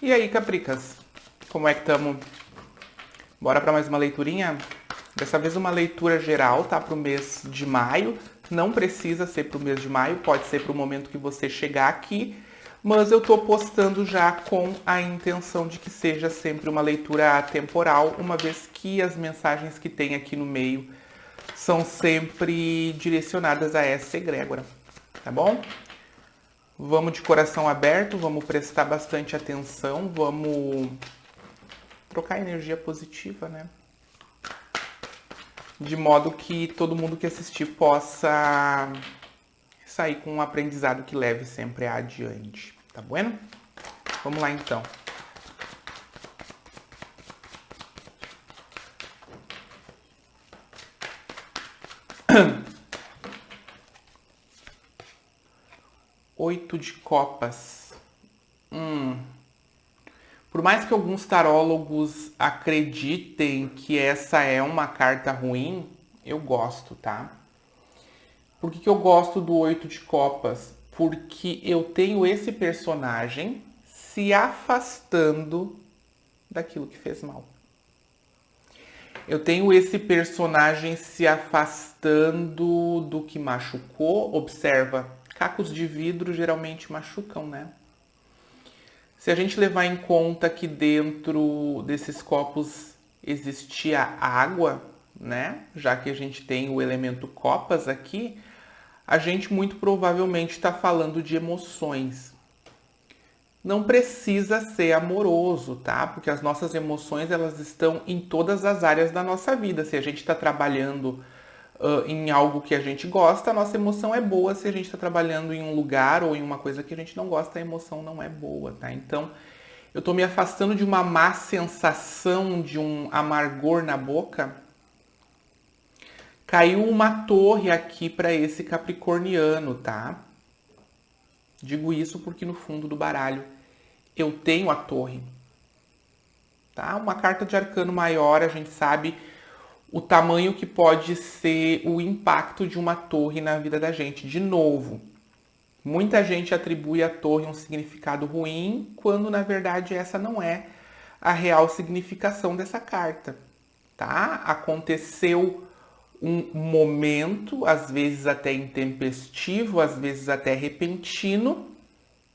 E aí, Capricas? Como é que estamos? Bora para mais uma leiturinha? Dessa vez uma leitura geral, tá? Para o mês de maio. Não precisa ser para o mês de maio, pode ser para o momento que você chegar aqui. Mas eu tô postando já com a intenção de que seja sempre uma leitura atemporal, uma vez que as mensagens que tem aqui no meio são sempre direcionadas a essa egrégora, tá bom? Vamos de coração aberto, vamos prestar bastante atenção, vamos trocar energia positiva, né? De modo que todo mundo que assistir possa sair com um aprendizado que leve sempre adiante, tá bueno? Vamos lá então. Oito de copas. Por mais que alguns tarólogos acreditem que essa é uma carta ruim, eu gosto, tá? Por que eu gosto do Oito de Copas? Porque eu tenho esse personagem se afastando daquilo que fez mal. Eu tenho esse personagem se afastando do que machucou. Observa, cacos de vidro geralmente machucam, né? Se a gente levar em conta que dentro desses copos existia água, né? Já que a gente tem o elemento copas aqui, a gente muito provavelmente está falando de emoções. Não precisa ser amoroso, tá? Porque as nossas emoções elas estão em todas as áreas da nossa vida. Se a gente está trabalhando em algo que a gente gosta, a nossa emoção é boa. Se a gente está trabalhando em um lugar ou em uma coisa que a gente não gosta, a emoção não é boa, tá? Então, eu estou me afastando de uma má sensação, de um amargor na boca. Caiu uma torre aqui para esse capricorniano, tá? Digo isso porque no fundo do baralho eu tenho a torre, tá? Uma carta de arcano maior, a gente sabe o tamanho que pode ser o impacto de uma torre na vida da gente. De novo, muita gente atribui à torre um significado ruim, quando na verdade essa não é a real significação dessa carta, tá? Aconteceu um momento, às vezes até intempestivo, às vezes até repentino,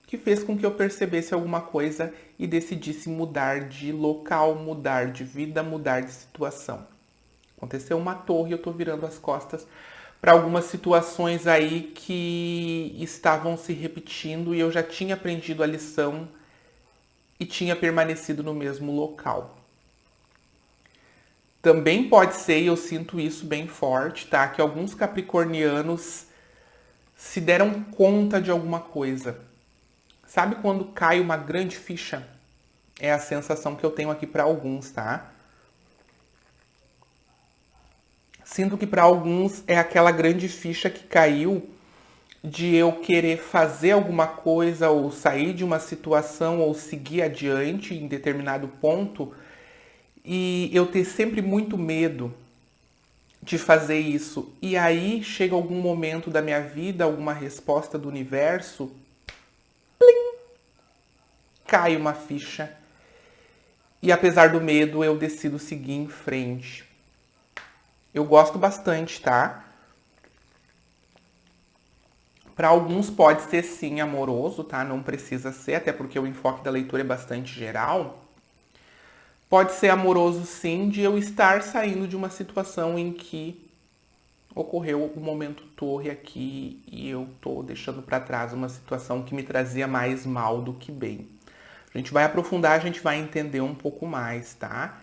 que fez com que eu percebesse alguma coisa e decidisse mudar de local, mudar de vida, mudar de situação. Aconteceu uma torre, eu tô virando as costas para algumas situações aí que estavam se repetindo e eu já tinha aprendido a lição e tinha permanecido no mesmo local. Também pode ser, e eu sinto isso bem forte, tá? Que alguns capricornianos se deram conta de alguma coisa. Sabe quando cai uma grande ficha? É a sensação que eu tenho aqui para alguns, tá? Sinto que para alguns é aquela grande ficha que caiu de eu querer fazer alguma coisa ou sair de uma situação ou seguir adiante em determinado ponto e eu ter sempre muito medo de fazer isso. E aí chega algum momento da minha vida, alguma resposta do universo, plim, cai uma ficha. E apesar do medo, eu decido seguir em frente. Eu gosto bastante, tá? Para alguns pode ser sim amoroso, tá? Não precisa ser, até porque o enfoque da leitura é bastante geral. Pode ser amoroso sim de eu estar saindo de uma situação em que ocorreu um momento torre aqui e eu tô deixando para trás uma situação que me trazia mais mal do que bem. A gente vai aprofundar, a gente vai entender um pouco mais, tá?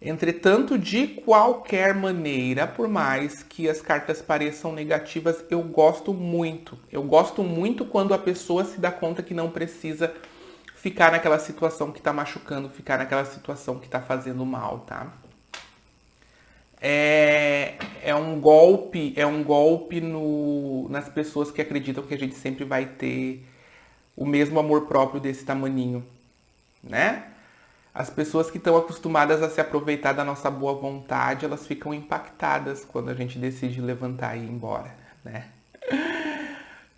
Entretanto, de qualquer maneira, por mais que as cartas pareçam negativas, eu gosto muito. Eu gosto muito quando a pessoa se dá conta que não precisa ficar naquela situação que tá machucando, ficar naquela situação que tá fazendo mal, tá? É um golpe nas pessoas que acreditam que a gente sempre vai ter o mesmo amor próprio desse tamaninho, né? As pessoas que estão acostumadas a se aproveitar da nossa boa vontade, elas ficam impactadas quando a gente decide levantar e ir embora, né?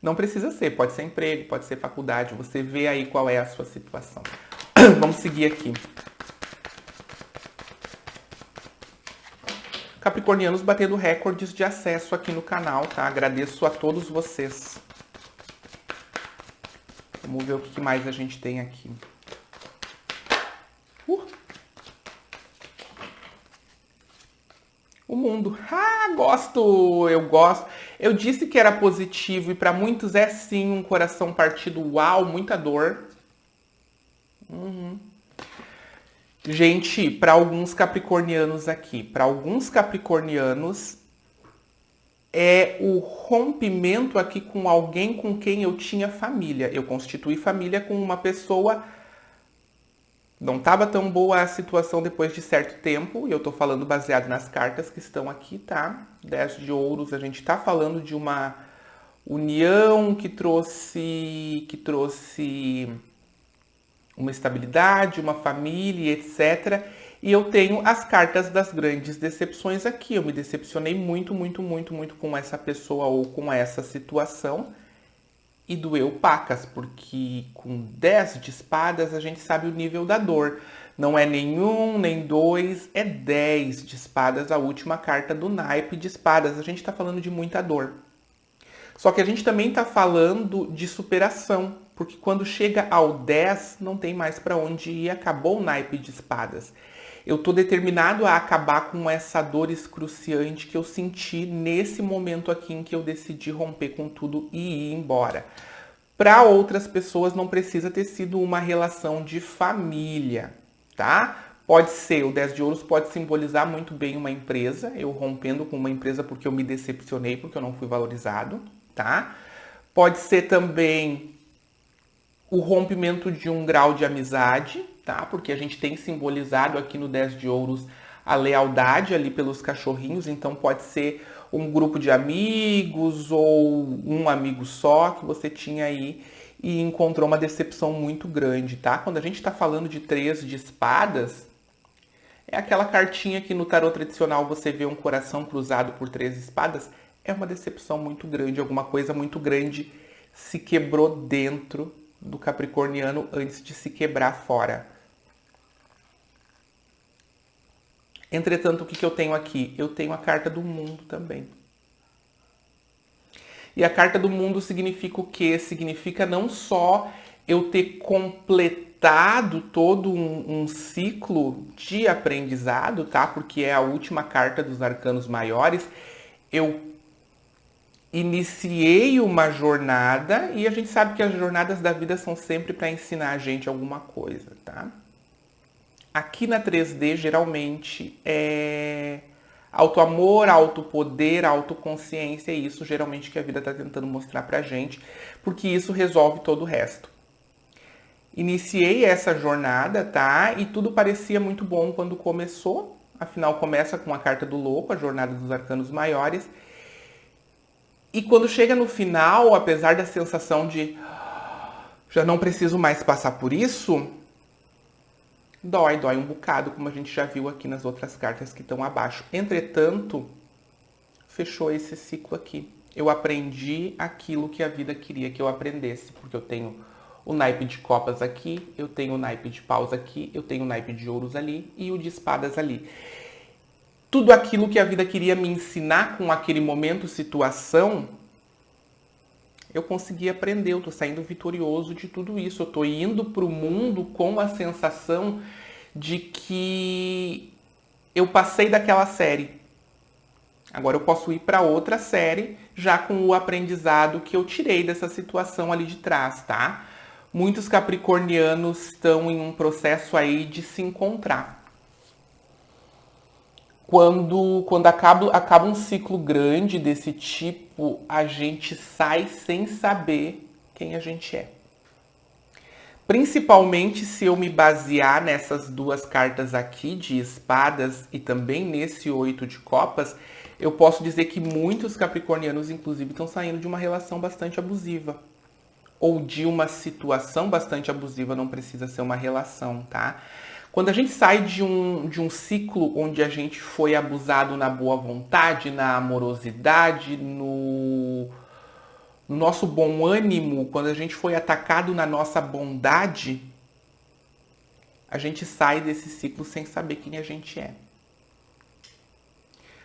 Não precisa ser, pode ser emprego, pode ser faculdade, você vê aí qual é a sua situação. Vamos seguir aqui. Capricornianos batendo recordes de acesso aqui no canal, tá? Agradeço a todos vocês. Vamos ver o que mais a gente tem aqui. O mundo. Ah, gosto! Eu gosto. Eu disse que era positivo e para muitos é sim um coração partido. Uau, muita dor. Gente, para alguns capricornianos aqui, para alguns capricornianos é o rompimento aqui com alguém com quem eu tinha família. Eu constituí família com uma pessoa. Não estava tão boa a situação depois de certo tempo, e eu tô falando baseado nas cartas que estão aqui, tá? 10 de ouros, a gente tá falando de uma união que trouxe uma estabilidade, uma família, etc. E eu tenho as cartas das grandes decepções aqui. Eu me decepcionei muito, muito, muito, muito com essa pessoa ou com essa situação. E doeu pacas, porque com 10 de espadas a gente sabe o nível da dor. Não é nenhum, nem dois, é 10 de espadas, a última carta do naipe de espadas. A gente está falando de muita dor. Só que a gente também está falando de superação, porque quando chega ao 10, não tem mais para onde ir, acabou o naipe de espadas. Eu estou determinado a acabar com essa dor excruciante que eu senti nesse momento aqui em que eu decidi romper com tudo e ir embora. Para outras pessoas não precisa ter sido uma relação de família, tá? Pode ser, o 10 de ouros pode simbolizar muito bem uma empresa, eu rompendo com uma empresa porque eu me decepcionei, porque eu não fui valorizado, tá? Pode ser também o rompimento de um grau de amizade, tá? Porque a gente tem simbolizado aqui no 10 de ouros a lealdade ali pelos cachorrinhos, então pode ser um grupo de amigos ou um amigo só que você tinha aí e encontrou uma decepção muito grande, tá? Quando a gente está falando de 3 de espadas, é aquela cartinha que no tarô tradicional você vê um coração cruzado por 3 espadas, é uma decepção muito grande, alguma coisa muito grande se quebrou dentro do capricorniano antes de se quebrar fora. Entretanto, o que eu tenho aqui? Eu tenho a carta do mundo também. E a carta do mundo significa o quê? Significa não só eu ter completado todo um ciclo de aprendizado, tá? Porque é a última carta dos arcanos maiores. Eu iniciei uma jornada e a gente sabe que as jornadas da vida são sempre para ensinar a gente alguma coisa, tá? Aqui na 3D, geralmente, é autoamor, autopoder, autoconsciência, é isso geralmente que a vida está tentando mostrar pra gente, porque isso resolve todo o resto. Iniciei essa jornada, tá? E tudo parecia muito bom quando começou, afinal começa com a carta do louco, a jornada dos arcanos maiores, e quando chega no final, apesar da sensação de já não preciso mais passar por isso, dói um bocado, como a gente já viu aqui nas outras cartas que estão abaixo. Entretanto, fechou esse ciclo aqui. Eu aprendi aquilo que a vida queria que eu aprendesse, porque eu tenho o naipe de copas aqui, eu tenho o naipe de paus aqui, eu tenho o naipe de ouros ali e o de espadas ali. Tudo aquilo que a vida queria me ensinar com aquele momento, situação, eu consegui aprender, eu tô saindo vitorioso de tudo isso. Eu tô indo pro mundo com a sensação de que eu passei daquela série. Agora eu posso ir para outra série já com o aprendizado que eu tirei dessa situação ali de trás, tá? Muitos capricornianos estão em um processo aí de se encontrar. Quando acaba um ciclo grande desse tipo, a gente sai sem saber quem a gente é. Principalmente se eu me basear nessas duas cartas aqui de espadas e também nesse 8 de copas, eu posso dizer que muitos capricornianos, inclusive, estão saindo de uma relação bastante abusiva. Ou de uma situação bastante abusiva, não precisa ser uma relação, tá? Quando a gente sai de um ciclo onde a gente foi abusado na boa vontade, na amorosidade, no nosso bom ânimo, quando a gente foi atacado na nossa bondade, a gente sai desse ciclo sem saber quem a gente é.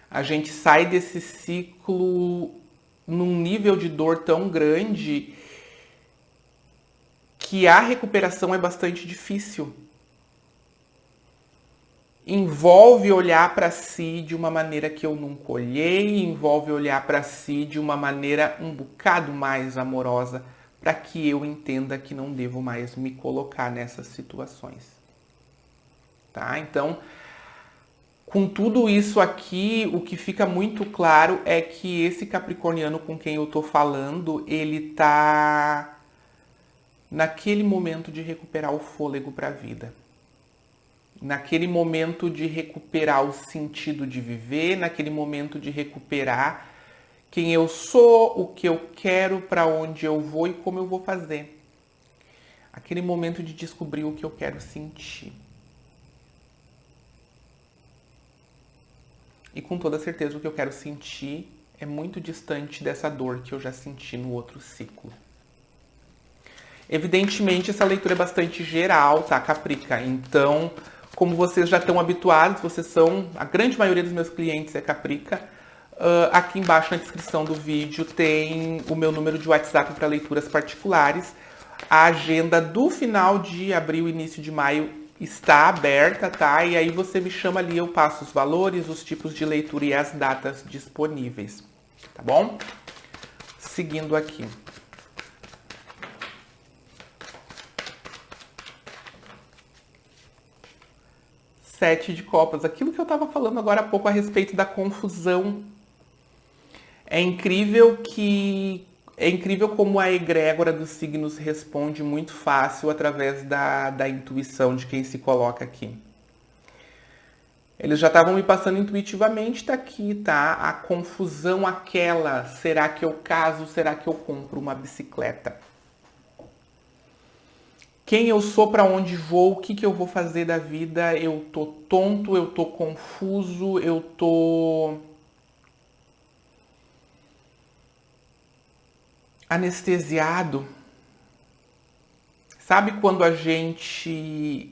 A gente sai desse ciclo num nível de dor tão grande que a recuperação é bastante difícil. Envolve olhar para si de uma maneira que eu nunca olhei, envolve olhar para si de uma maneira um bocado mais amorosa, para que eu entenda que não devo mais me colocar nessas situações. Tá? Então, com tudo isso aqui, o que fica muito claro é que esse capricorniano com quem eu tô falando, ele tá naquele momento de recuperar o fôlego para a vida. Naquele momento de recuperar o sentido de viver, naquele momento de recuperar quem eu sou, o que eu quero, para onde eu vou e como eu vou fazer. Aquele momento de descobrir o que eu quero sentir. E com toda certeza o que eu quero sentir é muito distante dessa dor que eu já senti no outro ciclo. Evidentemente, essa leitura é bastante geral, tá, Caprica? Então, como vocês já estão habituados, vocês são, a grande maioria dos meus clientes é Caprica, aqui embaixo na descrição do vídeo tem o meu número de WhatsApp para leituras particulares. A agenda do final de abril, início de maio está aberta, tá? E aí você me chama ali, eu passo os valores, os tipos de leitura e as datas disponíveis, tá bom? Seguindo aqui. Sete de copas, aquilo que eu estava falando agora há pouco a respeito da confusão. É incrível como a egrégora dos signos responde muito fácil através da intuição de quem se coloca aqui. Eles já estavam me passando intuitivamente, tá aqui, tá? A confusão aquela, será que eu caso, será que eu compro uma bicicleta? Quem eu sou, para onde vou, o que eu vou fazer da vida, eu tô tonto, eu tô confuso, eu tô anestesiado. Sabe quando a gente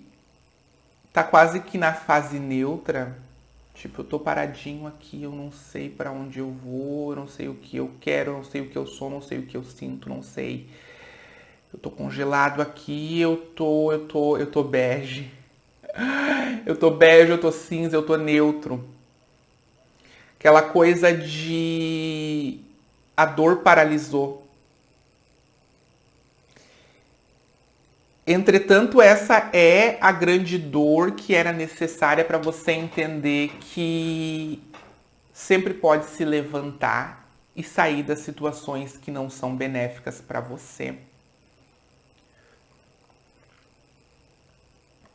tá quase que na fase neutra? Tipo, eu tô paradinho aqui, eu não sei para onde eu vou, eu não sei o que eu quero, eu não sei o que eu sou, não sei o que eu sinto, não sei. Eu tô congelado aqui, eu tô bege. Eu tô bege, eu tô cinza, eu tô neutro. Aquela coisa de a dor paralisou. Entretanto, essa é a grande dor que era necessária para você entender que sempre pode se levantar e sair das situações que não são benéficas para você.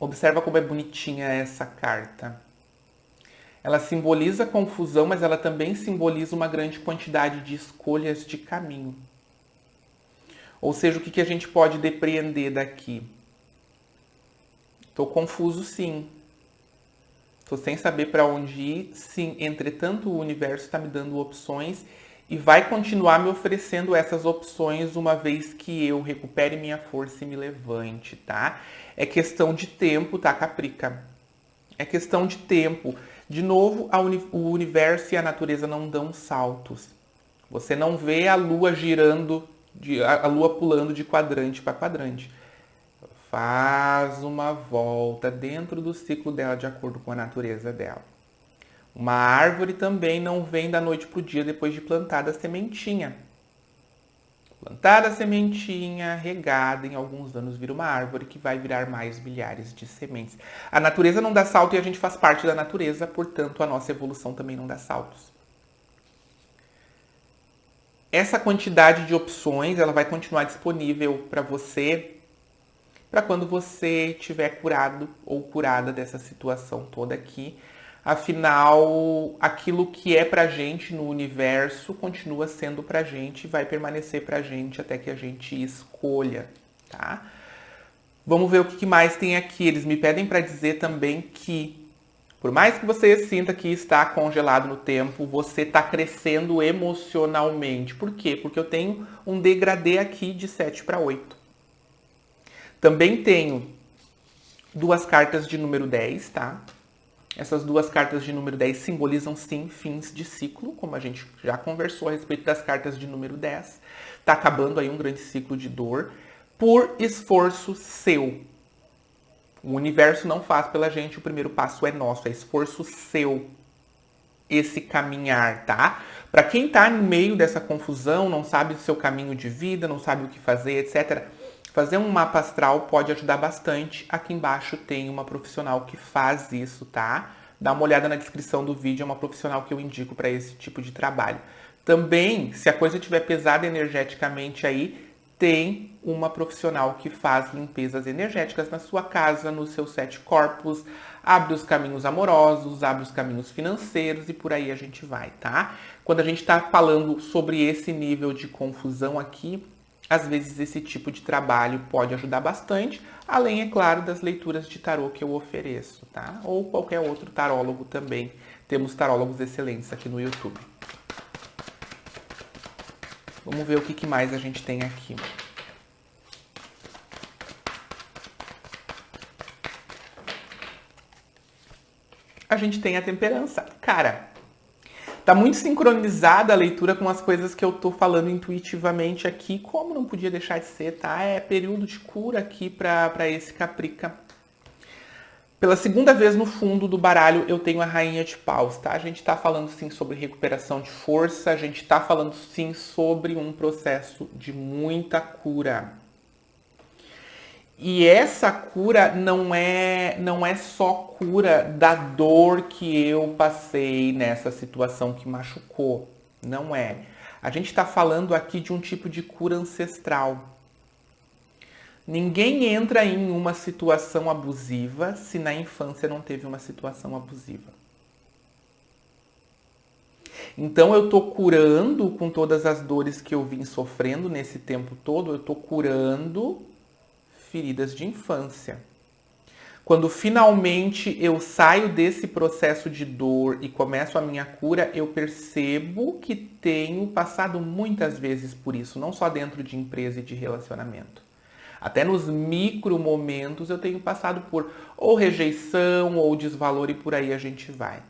Observa como é bonitinha essa carta. Ela simboliza confusão, mas ela também simboliza uma grande quantidade de escolhas de caminho. Ou seja, o que a gente pode depreender daqui? Estou confuso, sim. Estou sem saber para onde ir, sim. Entretanto, o universo está me dando opções e vai continuar me oferecendo essas opções uma vez que eu recupere minha força e me levante, tá? É questão de tempo, tá, Caprica? É questão de tempo. De novo, o universo e a natureza não dão saltos. Você não vê a lua girando, a lua pulando de quadrante para quadrante. Faz uma volta dentro do ciclo dela de acordo com a natureza dela. Uma árvore também não vem da noite para o dia depois de plantada a sementinha. Plantada a sementinha, regada, em alguns anos vira uma árvore que vai virar mais milhares de sementes. A natureza não dá salto e a gente faz parte da natureza, portanto a nossa evolução também não dá saltos. Essa quantidade de opções, ela vai continuar disponível para você, para quando você estiver curado ou curada dessa situação toda aqui. Afinal, aquilo que é pra gente no universo continua sendo pra gente e vai permanecer pra gente até que a gente escolha, tá? Vamos ver o que mais tem aqui. Eles me pedem para dizer também que, por mais que você sinta que está congelado no tempo, você está crescendo emocionalmente. Por quê? Porque eu tenho um degradê aqui de 7 para 8. Também tenho duas cartas de número 10, tá? Essas duas cartas de número 10 simbolizam, sim, fins de ciclo, como a gente já conversou a respeito das cartas de número 10. Tá acabando aí um grande ciclo de dor por esforço seu. O universo não faz pela gente, o primeiro passo é nosso, é esforço seu esse caminhar, tá? Para quem tá no meio dessa confusão, não sabe do seu caminho de vida, não sabe o que fazer, etc., fazer um mapa astral pode ajudar bastante. Aqui embaixo tem uma profissional que faz isso, tá? Dá uma olhada na descrição do vídeo, é uma profissional que eu indico para esse tipo de trabalho. Também, se a coisa estiver pesada energeticamente aí, tem uma profissional que faz limpezas energéticas na sua casa, nos seus 7 corpos, abre os caminhos amorosos, abre os caminhos financeiros e por aí a gente vai, tá? Quando a gente tá falando sobre esse nível de confusão aqui, às vezes esse tipo de trabalho pode ajudar bastante, além, é claro, das leituras de tarô que eu ofereço, tá? Ou qualquer outro tarólogo também. Temos tarólogos excelentes aqui no YouTube. Vamos ver o que mais a gente tem aqui. A gente tem a temperança. Cara, tá muito sincronizada a leitura com as coisas que eu tô falando intuitivamente aqui, como não podia deixar de ser, tá? É período de cura aqui pra esse Caprica. Pela segunda vez no fundo do baralho eu tenho a Rainha de Paus, tá? A gente tá falando sim sobre recuperação de força, a gente tá falando sim sobre um processo de muita cura. E essa cura não é só cura da dor que eu passei nessa situação que machucou. Não é. A gente está falando aqui de um tipo de cura ancestral. Ninguém entra em uma situação abusiva se na infância não teve uma situação abusiva. Então eu tô curando com todas as dores que eu vim sofrendo nesse tempo todo, eu tô curando feridas de infância. Quando finalmente eu saio desse processo de dor e começo a minha cura, eu percebo que tenho passado muitas vezes por isso, não só dentro de empresa e de relacionamento. Até nos micro momentos eu tenho passado por ou rejeição ou desvalor e por aí a gente vai.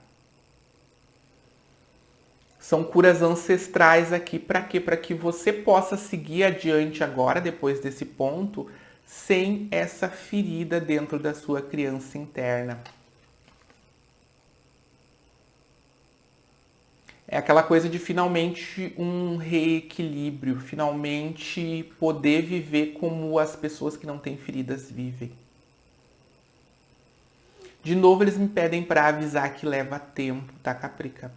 São curas ancestrais aqui para quê? Para que você possa seguir adiante agora, depois desse ponto, sem essa ferida dentro da sua criança interna. É aquela coisa de finalmente um reequilíbrio, finalmente poder viver como as pessoas que não têm feridas vivem. De novo, eles me pedem para avisar que leva tempo, tá, Caprica?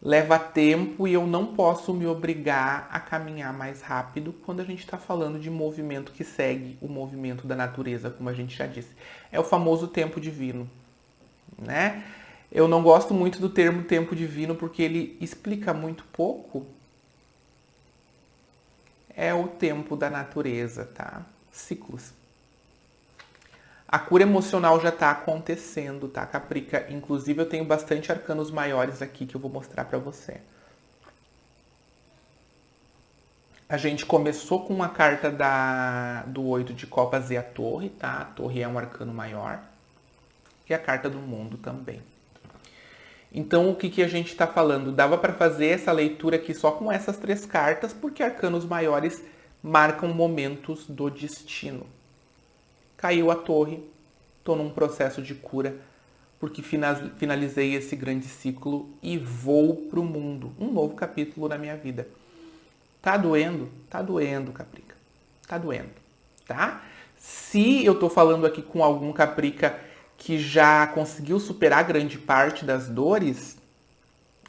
Leva tempo e eu não posso me obrigar a caminhar mais rápido quando a gente está falando de movimento que segue o movimento da natureza, como a gente já disse. É o famoso tempo divino, né? Eu não gosto muito do termo tempo divino porque ele explica muito pouco. É o tempo da natureza, tá? Ciclos. A cura emocional já tá acontecendo, tá, Caprica? Inclusive eu tenho bastante arcanos maiores aqui que eu vou mostrar pra você. A gente começou com uma carta do 8 de copas e a torre, tá? A torre é um arcano maior. E a carta do mundo também. Então, o que a gente está falando? Dava para fazer essa leitura aqui só com essas 3 cartas, porque arcanos maiores marcam momentos do destino. Caiu a torre, estou num processo de cura, porque finalizei esse grande ciclo e vou para o mundo. Um novo capítulo na minha vida. Tá doendo? Tá doendo, Caprica. Tá doendo, tá? Se eu estou falando aqui com algum Caprica que já conseguiu superar grande parte das dores,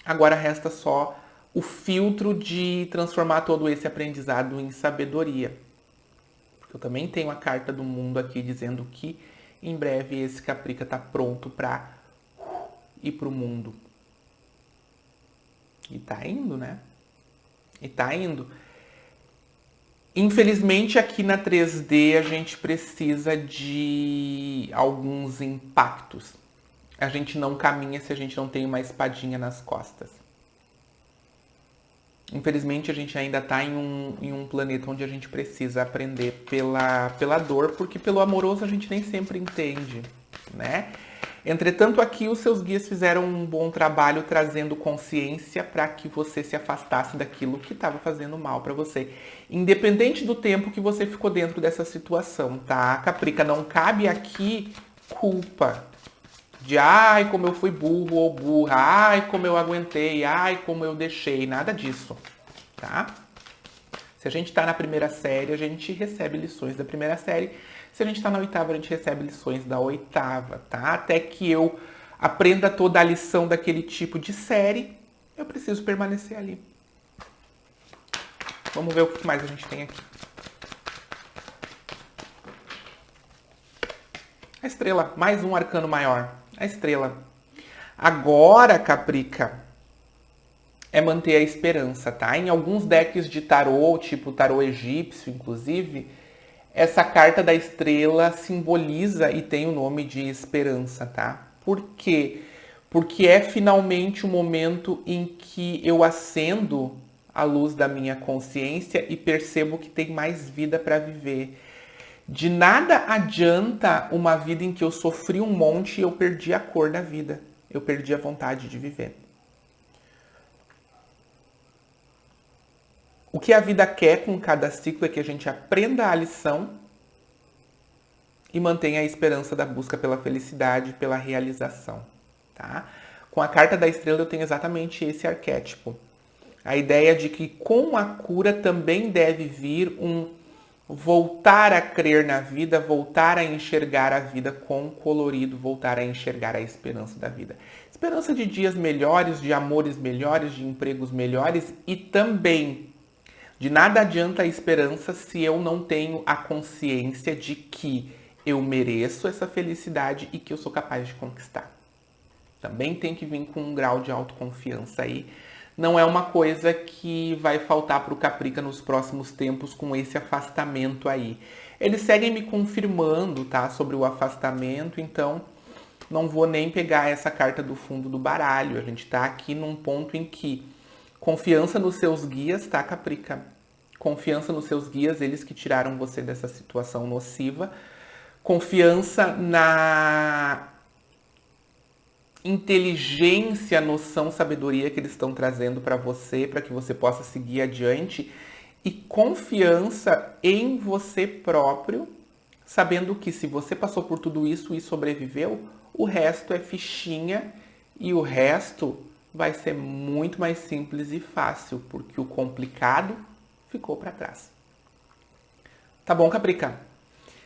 agora resta só o filtro de transformar todo esse aprendizado em sabedoria. Porque eu também tenho a carta do mundo aqui dizendo que em breve esse Caprica está pronto para ir para o mundo. E tá indo, né? E tá indo. Infelizmente, aqui na 3D, a gente precisa de alguns impactos. A gente não caminha se a gente não tem uma espadinha nas costas. Infelizmente, a gente ainda está em um planeta onde a gente precisa aprender pela dor, porque pelo amoroso a gente nem sempre entende, né? Entretanto, aqui os seus guias fizeram um bom trabalho trazendo consciência para que você se afastasse daquilo que estava fazendo mal para você. Independente do tempo que você ficou dentro dessa situação, tá? Caprica, não cabe aqui culpa de ai, como eu fui burro ou burra, ai, como eu aguentei, ai, como eu deixei, nada disso, tá? Se a gente tá na primeira série, a gente recebe lições da primeira série. Se a gente tá na oitava, a gente recebe lições da oitava, tá? Até que eu aprenda toda a lição daquele tipo de série, eu preciso permanecer ali. Vamos ver o que mais a gente tem aqui. A estrela, mais um arcano maior. A estrela. Agora, Caprica, é manter a esperança, tá? Em alguns decks de tarô, tipo tarô egípcio, inclusive, essa carta da estrela simboliza e tem o nome de esperança, tá? Por quê? Porque é finalmente o momento em que eu acendo a luz da minha consciência e percebo que tem mais vida para viver. De nada adianta uma vida em que eu sofri um monte e eu perdi a cor da vida. Eu perdi a vontade de viver. O que a vida quer com cada ciclo é que a gente aprenda a lição e mantenha a esperança da busca pela felicidade, pela realização, tá? Com a carta da estrela eu tenho exatamente esse arquétipo. A ideia de que com a cura também deve vir um voltar a crer na vida, voltar a enxergar a vida com colorido, voltar a enxergar a esperança da vida. Esperança de dias melhores, de amores melhores, de empregos melhores e também de nada adianta a esperança se eu não tenho a consciência de que eu mereço essa felicidade e que eu sou capaz de conquistar. Também tem que vir com um grau de autoconfiança aí. Não é uma coisa que vai faltar para o Caprica nos próximos tempos com esse afastamento aí. Eles seguem me confirmando, tá, sobre o afastamento, então não vou nem pegar essa carta do fundo do baralho. A gente tá aqui num ponto em que confiança nos seus guias, tá, Caprica? Confiança nos seus guias, eles que tiraram você dessa situação nociva. Confiança na inteligência, noção, sabedoria que eles estão trazendo para você, para que você possa seguir adiante. E confiança em você próprio, sabendo que se você passou por tudo isso e sobreviveu, o resto é fichinha e o resto vai ser muito mais simples e fácil, porque o complicado ficou para trás. Tá bom, Caprica?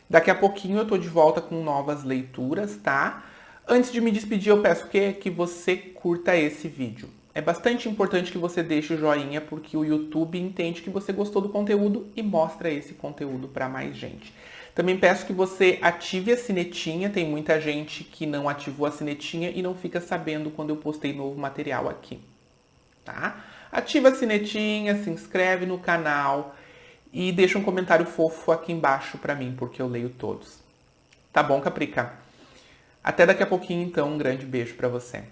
Daqui a pouquinho eu tô de volta com novas leituras, tá? Antes de me despedir, eu peço que você curta esse vídeo. É bastante importante que você deixe o joinha, porque o YouTube entende que você gostou do conteúdo e mostra esse conteúdo para mais gente. Também peço que você ative a sinetinha, tem muita gente que não ativou a sinetinha e não fica sabendo quando eu postei novo material aqui, tá? Ativa a sinetinha, se inscreve no canal e deixa um comentário fofo aqui embaixo para mim, porque eu leio todos. Tá bom, Caprica? Até daqui a pouquinho, então. Um grande beijo para você.